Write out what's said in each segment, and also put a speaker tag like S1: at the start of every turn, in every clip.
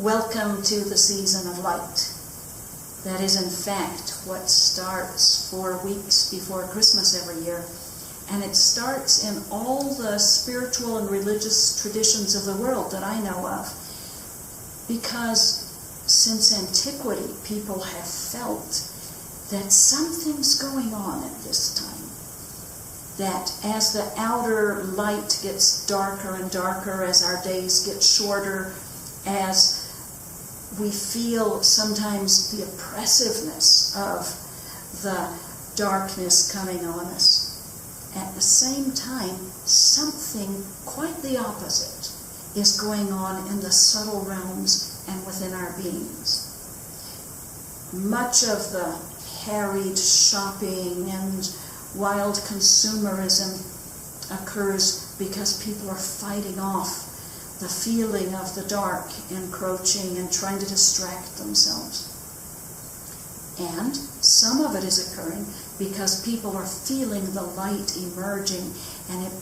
S1: Welcome to the season of light. That is, in fact, what starts 4 weeks before Christmas every year. And it starts in all the spiritual and religious traditions of the world that I know of. Because since antiquity, people have felt that something's going on at this time. That as the outer light gets darker and darker, as our days get shorter, as we feel sometimes the oppressiveness of the darkness coming on us, at the same time, something quite the opposite is going on in the subtle realms and within our beings. Much of the harried shopping and wild consumerism occurs because people are fighting off the feeling of the dark encroaching and trying to distract themselves. And some of it is occurring because people are feeling the light emerging, and it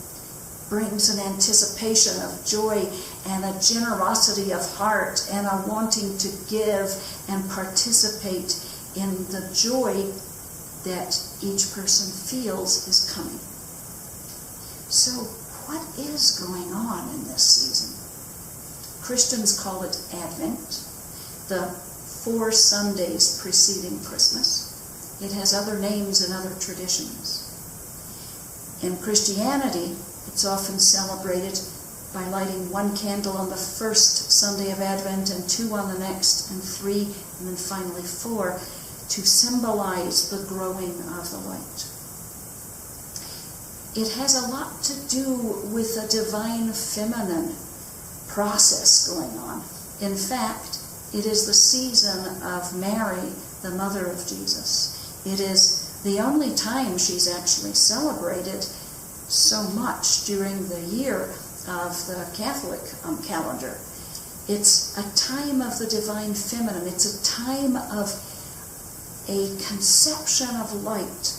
S1: brings an anticipation of joy and a generosity of heart and a wanting to give and participate in the joy that each person feels is coming. So what is going on in this season? Christians call it Advent, the 4 Sundays preceding Christmas. It has other names in other traditions. In Christianity, it's often celebrated by lighting 1 candle on the first Sunday of Advent and 2 on the next, and 3, and then finally 4, to symbolize the growing of the light. It has a lot to do with a divine feminine process going on. In fact, it is the season of Mary, the mother of Jesus. It is the only time she's actually celebrated so much during the year of the Catholic calendar. It's a time of the divine feminine. It's a time of a conception of light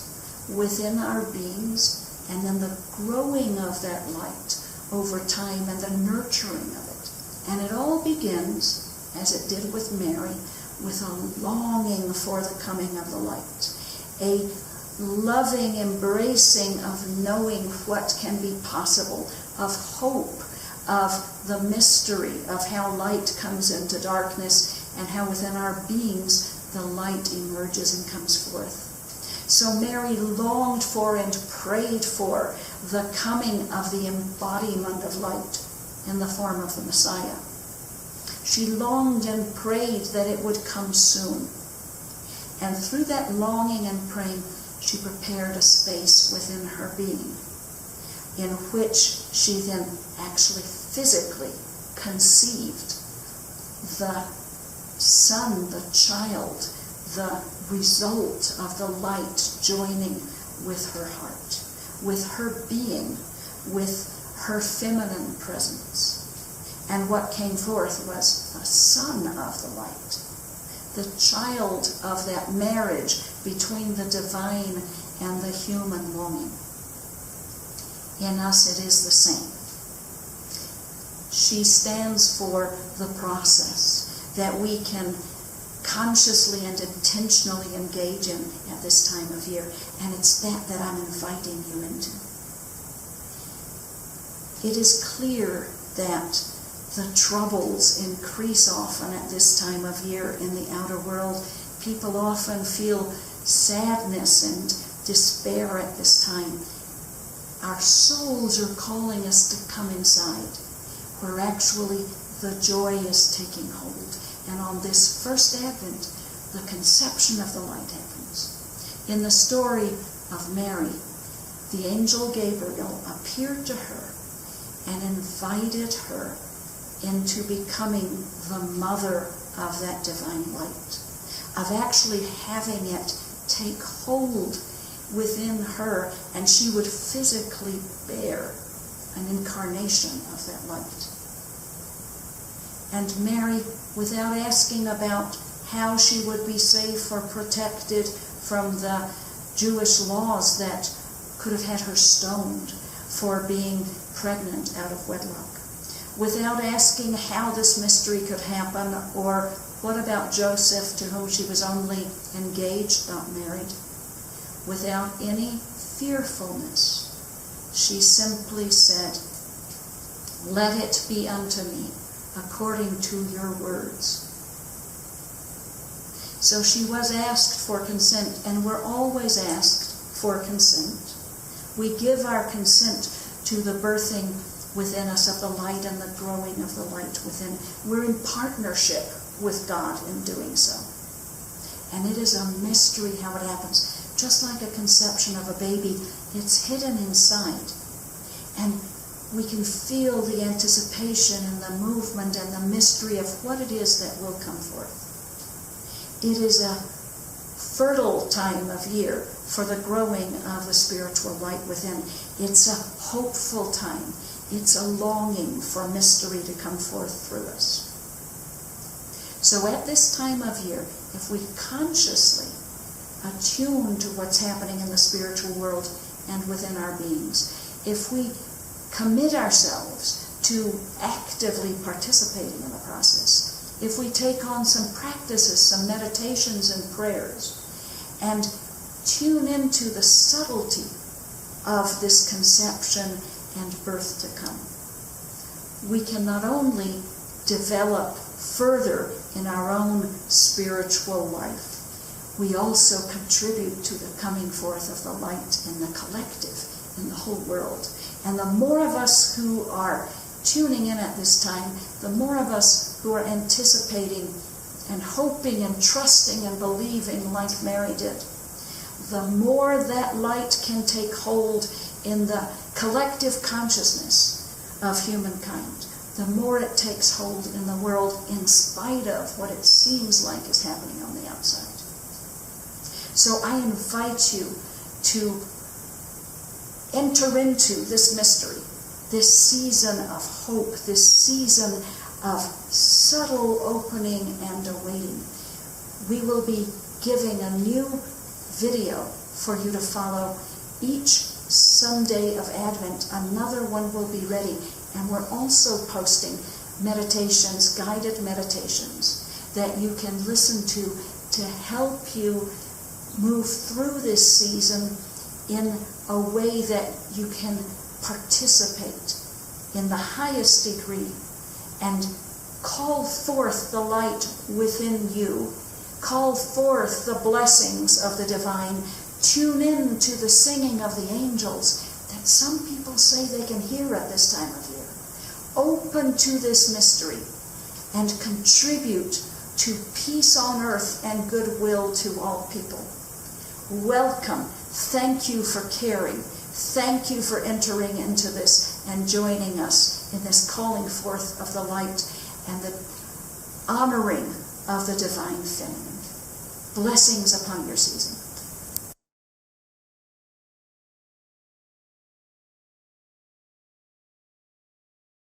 S1: within our beings, and then the growing of that light over time and the nurturing of it. And it all begins, as it did with Mary, with a longing for the coming of the light, a loving embracing of knowing what can be possible, of hope, of the mystery of how light comes into darkness and how within our beings the light emerges and comes forth. So Mary longed for and prayed for the coming of the embodiment of light in the form of the Messiah. She longed and prayed that it would come soon. And through that longing and praying, she prepared a space within her being in which she then actually physically conceived the Son, the child, the result of the light joining with her heart, with her being, with her feminine presence. And what came forth was a son of the light, the child of that marriage between the divine and the human longing. In us it is the same. She stands for the process that we can consciously and intentionally engage in at this time of year. And it's that I'm inviting you into. It is clear that the troubles increase often at this time of year in the outer world. People often feel sadness and despair at this time. Our souls are calling us to come inside, where actually the joy is taking hold. And on this first Advent, the conception of the light happens. In the story of Mary, the angel Gabriel appeared to her and invited her into becoming the mother of that divine light, of actually having it take hold within her, and she would physically bear an incarnation of that light. And Mary, without asking about how she would be safe or protected from the Jewish laws that could have had her stoned for being pregnant out of wedlock, without asking how this mystery could happen, or what about Joseph, to whom she was only engaged, not married. Without any fearfulness, she simply said, "Let it be unto me according to your words." So she was asked for consent, and we're always asked for consent. We give our consent to the birthing within us of the light and the growing of the light within. We're in partnership with God in doing so. And it is a mystery how it happens. Just like a conception of a baby, it's hidden inside. And we can feel the anticipation and the movement and the mystery of what it is that will come forth. It is a fertile time of year for the growing of the spiritual light within. It's a hopeful time. It's a longing for mystery to come forth through us. So at this time of year, if we consciously attune to what's happening in the spiritual world and within our beings, if we commit ourselves to actively participating in the process, if we take on some practices, some meditations and prayers, and tune into the subtlety of this conception and birth to come, we can not only develop further in our own spiritual life, we also contribute to the coming forth of the light in the collective, in the whole world. And the more of us who are tuning in at this time, the more of us who are anticipating and hoping and trusting and believing like Mary did, the more that light can take hold in the collective consciousness of humankind, the more it takes hold in the world in spite of what it seems like is happening on the outside. So I invite you to enter into this mystery, this season of hope, this season of subtle opening and awaiting. We will be giving a new video for you to follow each Sunday of Advent. Another one will be ready. And we're also posting meditations, guided meditations, that you can listen to help you move through this season in a way that you can participate in the highest degree and call forth the light within you, call forth the blessings of the divine, tune in to the singing of the angels that some people say they can hear at this time of year. Open to this mystery and contribute to peace on earth and goodwill to all people. Welcome. Thank you for caring. Thank you for entering into this and joining us in this calling forth of the light and the honoring of the divine feminine. Blessings upon your season.